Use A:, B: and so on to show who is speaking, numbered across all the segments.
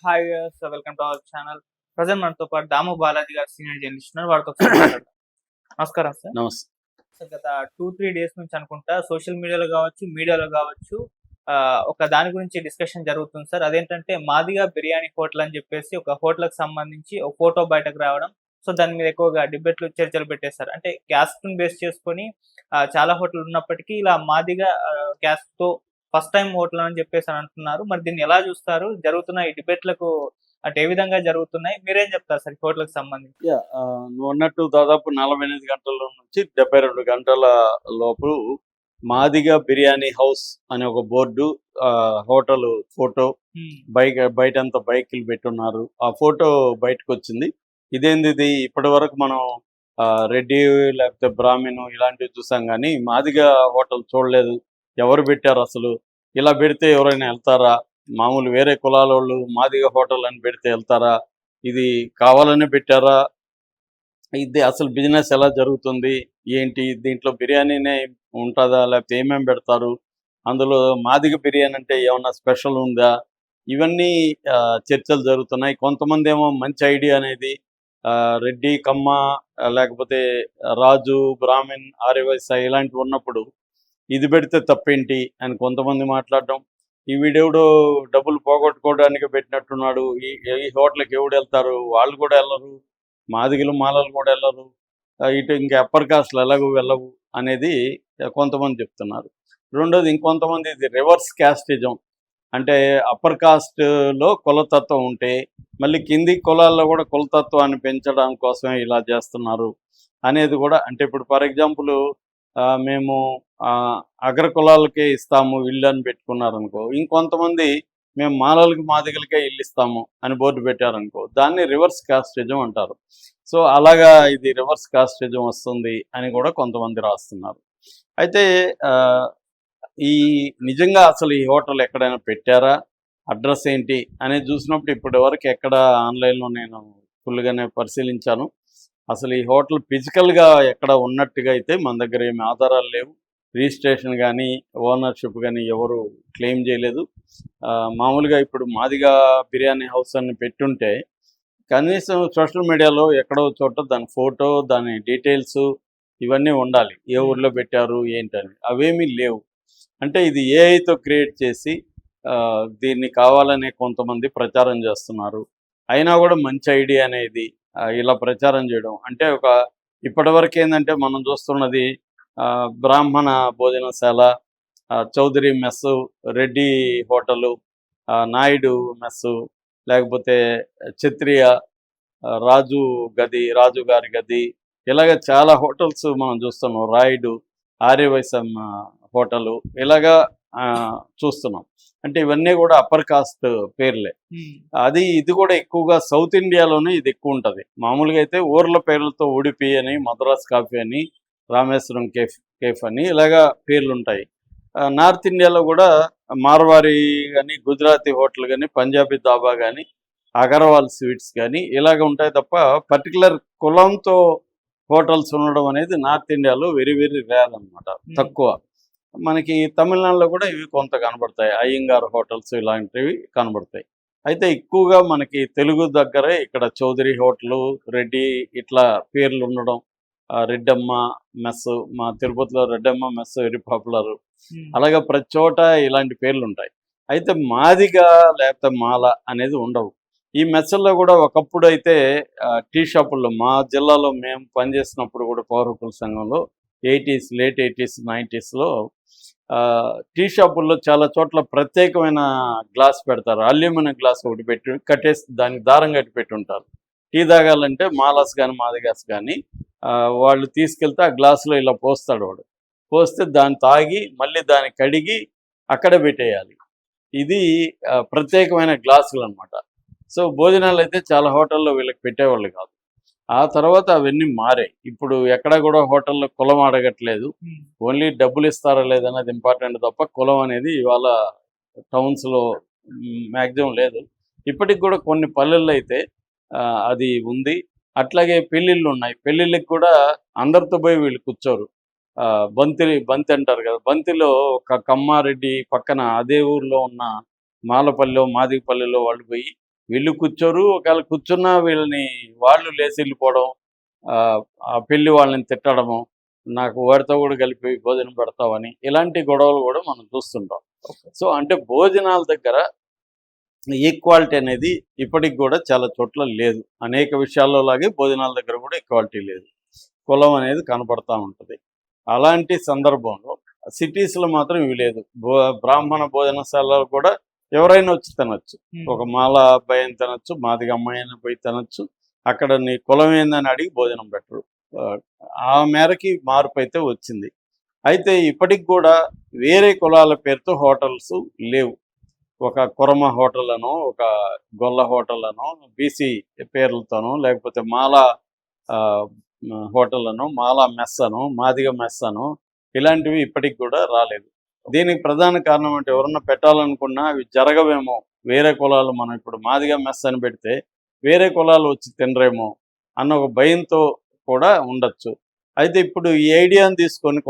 A: Hi viewers, welcome to our channel. Present మనతో పాటు దాము బాలాజీ గారు సీనియర్ జర్నలిస్ట్ ఉన్నారు. వారితో ఒకసారి మాట్లాడదాం. నమస్కారం సార్.
B: నమస్తే.
A: సార్ గత 2-3 డేస్ నుంచి అనుకుంటా సోషల్ మీడియాలో కావచ్చు, మీడియాలో కావచ్చు ఒక దాని గురించి డిస్కషన్ జరుగుతుంది సార్. అదేంటంటే మాదిగా బిర్యానీ హోటల్ అని చెప్పేసి ఒక హోటల్‌కి సంబంధించి ఒక ఫోటో బయటకు రావడం. సో దాని మీద ఎక్కువగా డిబేట్‌లు, చర్చలు పెట్టేశారు. అంటే క్యాస్ట్‌ని బేస్ చేసుకొని చాలా హోటల్ ఉన్నప్పటికీ ఇలా మాదిగా క్యాస్ట్‌తో ఫస్ట్ టైమ్ హోటల్ అని చెప్పేసి అంటున్నారు. మరి దీన్ని ఎలా చూస్తారు? జరుగుతున్న ఈ డిబేట్‌లకు అంటే ఏ విధంగా జరుగుతున్నాయి? మీరేం చెప్తారు సార్ ఈ హోటల్‌కి సంబంధించి?
B: నువ్వన్నట్టు దాదాపు 48 గంటల నుంచి 72 గంటల లోపు మాదిగా బిర్యానీ హౌస్ అనే ఒక బోర్డు, హోటల్ ఫోటో బయటంతా బైకులు పెట్టున్నారు. ఆ ఫోటో బయటకు వచ్చింది. ఇదేంది ఇప్పటి వరకు మనం రెడ్డి లేకపోతే బ్రాహ్మణు ఇలాంటివి చూసాం, కానీ మాదిగా హోటల్ చూడలేదు. ఎవరు పెట్టారు అసలు? ఇలా పెడితే ఎవరైనా వెళ్తారా? మామూలు వేరే కులాల వాళ్ళు మాదిగా హోటల్ అని పెడితే వెళ్తారా? ఇది కావాలనే పెట్టారా? ఇది అసలు బిజినెస్ ఎలా జరుగుతుంది ఏంటి? దీంట్లో బిర్యానీనే ఉంటుందా లేకపోతే ఏమేమి పెడతారు? అందులో మాదిగ బిర్యానీ అంటే ఏమన్నా స్పెషల్ ఉందా? ఇవన్నీ చర్చలు జరుగుతున్నాయి. కొంతమంది ఏమో మంచి ఐడియా అనేది రెడ్డి, కమ్మ, లేకపోతే రాజు, బ్రాహ్మణ్, ఆర్యవైశ్య ఇలాంటివి ఉన్నప్పుడు ఇది పెడితే తప్పేంటి అని కొంతమంది మాట్లాడడం. ఈ వీడెవడో డబ్బులు పోగొట్టుకోవడానికి పెట్టినట్టున్నాడు, ఈ హోటల్కి ఎవడు వెళ్తారు? వాళ్ళు కూడా వెళ్ళరు, మాదిగలు మాలలు కూడా వెళ్ళరు, ఇటు ఇంకా అప్పర్ కాస్ట్లు ఎలాగూ వెళ్ళవు అనేది కొంతమంది చెప్తున్నారు. రెండోది ఇంకొంతమంది ఇది రివర్స్ క్యాస్టిజం, అంటే అప్పర్ కాస్ట్లో కులతత్వం ఉంటే మళ్ళీ కింది కులాల్లో కూడా కులతత్వాన్ని పెంచడం కోసమే ఇలా చేస్తున్నారు అనేది కూడా. అంటే ఇప్పుడు ఫర్ ఎగ్జాంపుల్ మేము అగ్ర కులాలకే ఇస్తాము ఇల్లు అని పెట్టుకున్నారనుకో, ఇంకొంతమంది మేము మాలలకి మాదిగలకే ఇల్లు ఇస్తాము అని బోర్డు పెట్టారనుకో, దాన్ని రివర్స్ కాస్టిజం అంటారు. సో అలాగా ఇది రివర్స్ కాస్టిజం వస్తుంది అని కూడా కొంతమంది రాస్తున్నారు. అయితే ఈ నిజంగా అసలు ఈ హోటల్ ఎక్కడైనా పెట్టారా, అడ్రస్ ఏంటి అనేది చూసినప్పుడు ఇప్పటి వరకు ఎక్కడ ఆన్లైన్లో నేను ఫుల్గానే పరిశీలించాను. అసలు ఈ హోటల్ ఫిజికల్గా ఎక్కడ ఉన్నట్టుగా అయితే మన దగ్గర ఏమి ఆధారాలు లేవు. రిజిస్ట్రేషన్ కానీ ఓనర్షిప్ కానీ ఎవరు క్లెయిమ్ చేయలేదు. మామూలుగా ఇప్పుడు మాదిగా బిర్యానీ హౌస్ అని పెట్టుంటే కనీసం సోషల్ మీడియాలో ఎక్కడో చోట దాని ఫోటో, దాని డీటెయిల్స్ ఇవన్నీ ఉండాలి. ఏ ఊర్లో పెట్టారు ఏంటని, అవేమీ లేవు. అంటే ఇది ఏఐతో క్రియేట్ చేసి దీన్ని కావాలనే కొంతమంది ప్రచారం చేస్తున్నారు. అయినా కూడా మంచి ఐడియా అనేది ఇలా ప్రచారం చేయడం అంటే ఇప్పటివరకు ఏంటంటే మనం చూస్తున్నది బ్రాహ్మణ భోజనశాల, Chowdary mess, Reddy hotel, Naidu mess, లేకపోతే క్షత్రియ, రాజు గారి గది, ఇలాగ చాలా హోటల్స్ మనం చూస్తున్నాం. రాయుడు, ఆర్యవైశ్య హోటలు, ఇలాగా చూస్తున్నాం. అంటే ఇవన్నీ కూడా అప్పర్ కాస్ట్ పేర్లే. ఇది కూడా ఎక్కువగా సౌత్ ఇండియాలోనే ఇది ఎక్కువ ఉంటుంది. మామూలుగా అయితే ఊర్ల పేర్లతో ఉడిపి అని, మద్రాస్ కాఫీ అని, రామేశ్వరం కేఫ్ అని ఇలాగా పేర్లు ఉంటాయి. నార్త్ ఇండియాలో కూడా మార్వారి కానీ, గుజరాతీ హోటల్ కానీ, పంజాబీ దాబా కానీ, అగర్వాల్ స్వీట్స్ కానీ ఇలాగ ఉంటాయి తప్ప పర్టికులర్ కులంతో హోటల్స్ ఉండడం అనేది నార్త్ ఇండియాలో వెరీ వెరీ రేర్ అనమాట, తక్కువ. మనకి తమిళనాడులో కూడా ఇవి కొంత కనబడతాయి, అయ్యంగార్ హోటల్స్ ఇలాంటివి కనబడతాయి. అయితే ఎక్కువగా మనకి తెలుగు దగ్గరే ఇక్కడ చౌదరి హోటలు, రెడ్డి ఇట్లా పేర్లు ఉండడం, రెడ్డమ్మ మెస్, మా తిరుపతిలో రెడ్డమ్మ మెస్ వెరీ పాపులర్. అలాగే ప్రతి చోట ఇలాంటి పేర్లు ఉంటాయి. అయితే మాదిగా లేకపోతే మాల అనేది ఉండవు. ఈ మెస్సుల్లో కూడా ఒకప్పుడు అయితే టీ షాపుల్లో మా జిల్లాలో మేము పనిచేసినప్పుడు కూడా పౌరకుల సంఘంలో లేట్ 80s 90sలో టీ షాపుల్లో చాలా చోట్ల ప్రత్యేకమైన గ్లాస్ పెడతారు. అల్యూమినియం గ్లాస్ ఒకటి పెట్టి కట్టేసి దానికి దారం కట్టి పెట్టి ఉంటారు. టీ తాగాలంటే మాలాస్ కానీ మాదిగాస్ కానీ వాళ్ళు తీసుకెళ్తే ఆ గ్లాసులో ఇలా పోస్తాడు వాడు. పోస్తే దాన్ని తాగి మళ్ళీ దాన్ని కడిగి అక్కడ పెట్టేయాలి. ఇది ప్రత్యేకమైన గ్లాసులు అనమాట. సో భోజనాలు అయితే చాలా హోటల్లో వీళ్ళకి పెట్టేవాళ్ళు కాదు. ఆ తర్వాత అవన్నీ మారాయి. ఇప్పుడు ఎక్కడ కూడా హోటల్లో కులం అడగట్లేదు, ఓన్లీ డబ్బులు ఇస్తారా లేదనేది ఇంపార్టెంట్ తప్ప కులం అనేది ఇవాళ టౌన్స్లో మ్యాక్సిమం లేదు. ఇప్పటికి కూడా కొన్ని పల్లెల్లో అయితే అది ఉంది. అట్లాగే పెళ్ళిళ్ళు ఉన్నాయి. పెళ్ళిళ్ళకి కూడా అందరితో పోయి వీళ్ళు కూర్చోరు. బంతి అంటారు కదా, బంతిలో ఒక కమ్మారెడ్డి పక్కన అదే ఊర్లో ఉన్న మాలపల్లిలో, మాదిగపల్లిలో వాళ్ళు పోయి వీళ్ళు కూర్చోరు, ఒకవేళ కూర్చున్నా వీళ్ళని వాళ్ళు లేచి వెళ్ళిపోవడం, ఆ పెళ్లి వాళ్ళని తిట్టడము, నాకు వాడితో కూడా కలిపి భోజనం పెడతావని, ఇలాంటి గొడవలు కూడా మనం చూస్తుంటాం. సో అంటే భోజనాల దగ్గర ఈక్వాలిటీ అనేది ఇప్పటికి కూడా చాలా చోట్ల లేదు. అనేక విషయాల్లో లాగే భోజనాల దగ్గర కూడా ఈక్వాలిటీ లేదు. కులం అనేది కనపడతా ఉంటుంది. అలాంటి సందర్భంలో సిటీస్లో మాత్రం ఇవి లేదు. బ్రాహ్మణ భోజనశాలలో కూడా ఎవరైనా వచ్చి తినచ్చు. ఒక మాల అబ్బాయి అని తినచ్చు, మాదిగ అమ్మాయి అయినా పోయి తినచ్చు. అక్కడ నీ కులం ఏందని అడిగి భోజనం పెట్టరు. ఆ మేరకి మార్పు అయితే వచ్చింది. అయితే ఇప్పటికి కూడా వేరే కులాల పేరుతో హోటల్స్ లేవు. ఒక కురమ హోటల్ అనో, ఒక గొల్ల హోటల్ అనో, బీసీ పేర్లతోనో, లేకపోతే మాల హోటల్ అనో, మాల మెస్ అనో, మాదిగ మెస్ అనో, ఇలాంటివి ఇప్పటికి కూడా రాలేదు. దీనికి ప్రధాన కారణం అంటే ఎవరన్నా పెట్టాలనుకున్నా అవి జరగవేమో. వేరే కులాలు మనం ఇప్పుడు మాదిగ మెస్ అని పెడితే వేరే కులాలు వచ్చి తినరేమో అన్న ఒక భయంతో కూడా ఉండొచ్చు. అయితే ఇప్పుడు ఈ ఐడియాని తీసుకొని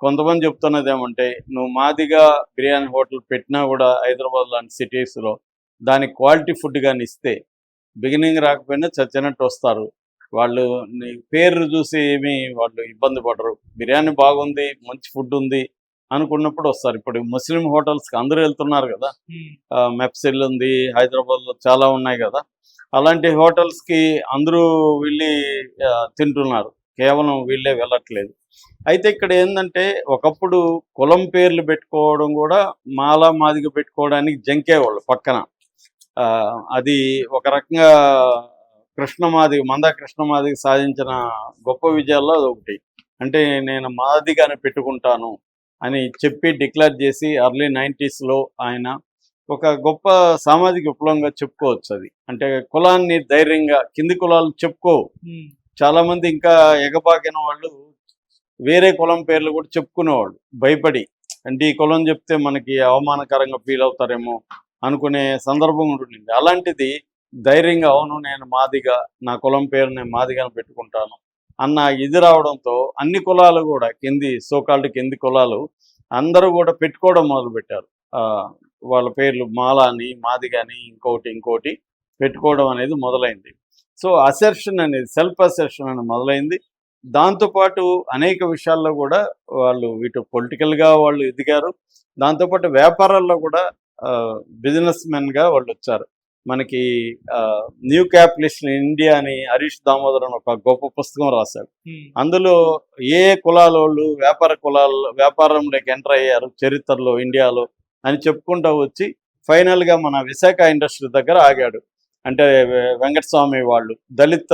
B: కొంతమంది చెప్తున్నది ఏమంటే, నువ్వు మాదిగా బిర్యానీ హోటల్ పెట్టినా కూడా హైదరాబాద్ లాంటి సిటీస్లో దానికి క్వాలిటీ ఫుడ్ కానీ ఇస్తే బిగినింగ్ రాకపోయినా చచ్చినట్టు వస్తారు. వాళ్ళు నీ పేరు చూసి ఏమీ వాళ్ళు ఇబ్బంది పడరు. బిర్యానీ బాగుంది, మంచి ఫుడ్ ఉంది అనుకున్నప్పుడు వస్తారు. ఇప్పుడు ముస్లిం హోటల్స్కి అందరూ వెళ్తున్నారు కదా. మెప్సిల్ ఉంది, హైదరాబాద్లో చాలా ఉన్నాయి కదా. అలాంటి హోటల్స్కి అందరూ వెళ్ళి తింటున్నారు, కేవలం వీళ్ళే వెళ్ళట్లేదు. అయితే ఇక్కడ ఏంటంటే, ఒకప్పుడు కులం పేర్లు పెట్టుకోవడం కూడా మాలా మాదిగ పెట్టుకోవడానికి జంకేవాళ్ళు పక్కన. అది ఒక రకంగా మందా కృష్ణమాదిగ సాధించిన గొప్ప విజయాల్లో అదొకటి. అంటే నేను మాదిగానే పెట్టుకుంటాను అని చెప్పి డిక్లేర్ చేసి ఎర్లీ 90sలో ఆయన ఒక గొప్ప సామాజిక విప్లవంగా చెప్పుకోవచ్చు. అది అంటే కులాన్ని ధైర్యంగా కింది కులాలు చెప్పుకోవు. చాలామంది ఇంకా ఎగబాకిన వాళ్ళు వేరే కులం పేర్లు కూడా చెప్పుకునేవాళ్ళు భయపడి. అంటే ఈ కులం చెప్తే మనకి అవమానకరంగా ఫీల్ అవుతారేమో అనుకునే సందర్భం ఉండింది. అలాంటిది ధైర్యంగా అవును నేను మాదిగా, నా కులం పేరు నేను మాదిగానే పెట్టుకుంటాను అన్న ఇది రావడంతో అన్ని కులాలు కూడా సోకాల్డ్ కింది కులాలు అందరూ కూడా పెట్టుకోవడం మొదలుపెట్టారు. వాళ్ళ పేర్లు మాల అని, మాదిగాని, ఇంకోటి పెట్టుకోవడం అనేది మొదలైంది. సో అసెర్షన్ అనేది, సెల్ఫ్ అసెర్షన్ అనేది మొదలైంది. దాంతోపాటు అనేక విషయాల్లో కూడా వాళ్ళు ఇటు పొలిటికల్గా వాళ్ళు ఎదిగారు. దాంతోపాటు వ్యాపారాల్లో కూడా బిజినెస్ మెన్గా వాళ్ళు వచ్చారు. మనకి న్యూ క్యాపిటలిస్ట్ ఇన్ ఇండియా అని హరీష్ దామోదర్ అని ఒక గొప్ప పుస్తకం రాశాడు. అందులో ఏ కులాల వాళ్ళు వ్యాపారంలోకి ఎంటర్ అయ్యారు చరిత్రలో ఇండియాలో అని చెప్పుకుంటూ వచ్చి ఫైనల్గా మన విశాఖ ఇండస్ట్రీ దగ్గర ఆగాడు. అంటే వెంకటస్వామి వాళ్ళు దళిత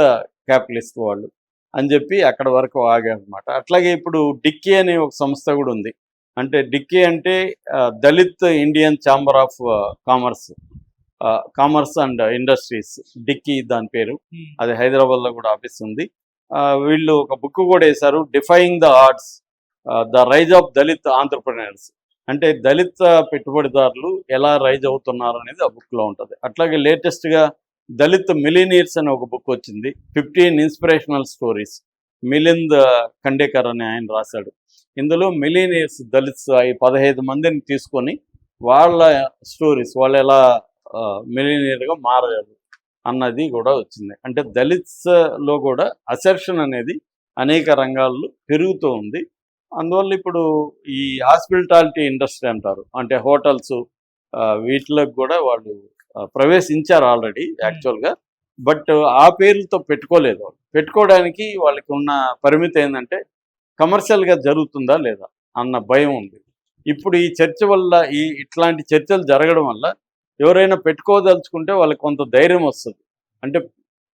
B: క్యాపిటలిస్ట్ వాళ్ళు అని చెప్పి అక్కడ వరకు ఆగాడనమాట. అట్లాగే ఇప్పుడు డిక్కీ అనే ఒక సంస్థ కూడా ఉంది. అంటే డిక్కీ అంటే Dalit Indian chamber of commerce and industries, DICCI దాని పేరు. అది హైదరాబాద్లో కూడా ఆఫీస్ ఉంది. వీళ్ళు ఒక బుక్ కూడా వేశారు, defying the arts, the rise of Dalit entrepreneurs. అంటే దళిత పెట్టుబడిదారులు ఎలా రైజ్ అవుతున్నారు అనేది ఆ బుక్లో ఉంటుంది. అట్లాగే లేటెస్ట్గా దళిత్ మిలీనియర్స్ అనే ఒక బుక్ వచ్చింది, 15 ఇన్స్పిరేషనల్ స్టోరీస్. మిలింద్ ఖండేకర్ అని ఆయన రాశాడు. ఇందులో మిలీనియర్స్ దళిత్స్ 15 మందిని తీసుకొని వాళ్ళ స్టోరీస్, వాళ్ళు ఎలా మిలీనియర్గా మారారు అన్నది కూడా వచ్చింది. అంటే దళిత్స్లో కూడా అసెర్షన్ అనేది అనేక రంగాల్లో పెరుగుతూ ఉంది. అందువల్ల ఇప్పుడు ఈ హాస్పిటాలిటీ ఇండస్ట్రీ అంటారు, అంటే హోటల్స్, వీటిలోకి కూడా వాళ్ళు ప్రవేశించారు ఆల్రెడీ యాక్చువల్గా. బట్ ఆ పేర్లతో పెట్టుకోలేదు. వాళ్ళు పెట్టుకోవడానికి వాళ్ళకి ఉన్న పరిమితి ఏంటంటే కమర్షియల్గా జరుగుతుందా లేదా అన్న భయం ఉంది. ఇప్పుడు ఈ చర్చ వల్ల, ఇట్లాంటి చర్చలు జరగడం వల్ల ఎవరైనా పెట్టుకోదలుచుకుంటే వాళ్ళకి కొంత ధైర్యం వస్తుంది. అంటే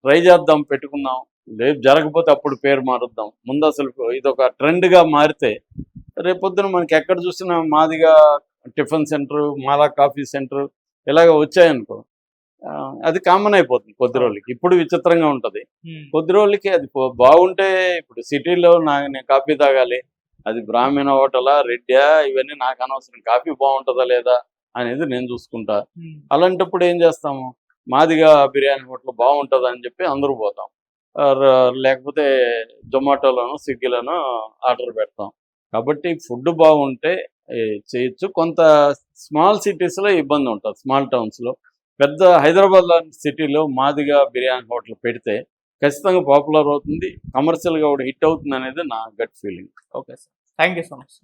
B: ట్రై చేద్దాం, పెట్టుకుందాం, లేదు జరగకపోతే అప్పుడు పేరు మారుద్దాం. ముందు అసలు ఇదొక ట్రెండ్గా మారితే రేపొద్దున మనకి ఎక్కడ చూసినా మాదిగా టిఫిన్ సెంటర్, మాలా కాఫీ సెంటర్ ఇలాగ వచ్చాయనుకో, అది కామన్ అయిపోతుంది కొద్ది రోజులకి. ఇప్పుడు విచిత్రంగా ఉంటుంది, కొద్ది రోజులకి అది బాగుంటే. ఇప్పుడు సిటీలో నేను కాఫీ తాగాలి, అది బ్రాహ్మణ హోటలా, రెడ్డా, ఇవన్నీ నాకు అనవసరం. కాఫీ బాగుంటుందా లేదా అనేది నేను చూసుకుంటా. అలాంటప్పుడు ఏం చేస్తాము, మాదిగా బిర్యానీ హోటల్ బాగుంటుంది అని చెప్పి అందరూ పోతాం. లేకపోతే జొమాటోలోనో స్విగ్గీలోనో ఆర్డర్ పెడతాం. కాబట్టి ఫుడ్ బాగుంటే చేయొచ్చు. కొంత స్మాల్ సిటీస్లో ఇబ్బంది ఉంటుంది, స్మాల్ టౌన్స్లో. పెద్ద హైదరాబాద్ లాంటి సిటీలో మాదిగా బిర్యానీ హోటల్ పెడితే ఖచ్చితంగా పాపులర్ అవుతుంది, కమర్షియల్గా కూడా హిట్ అవుతుంది అనేది నా gut feeling.
A: Okay sir, thank you so much.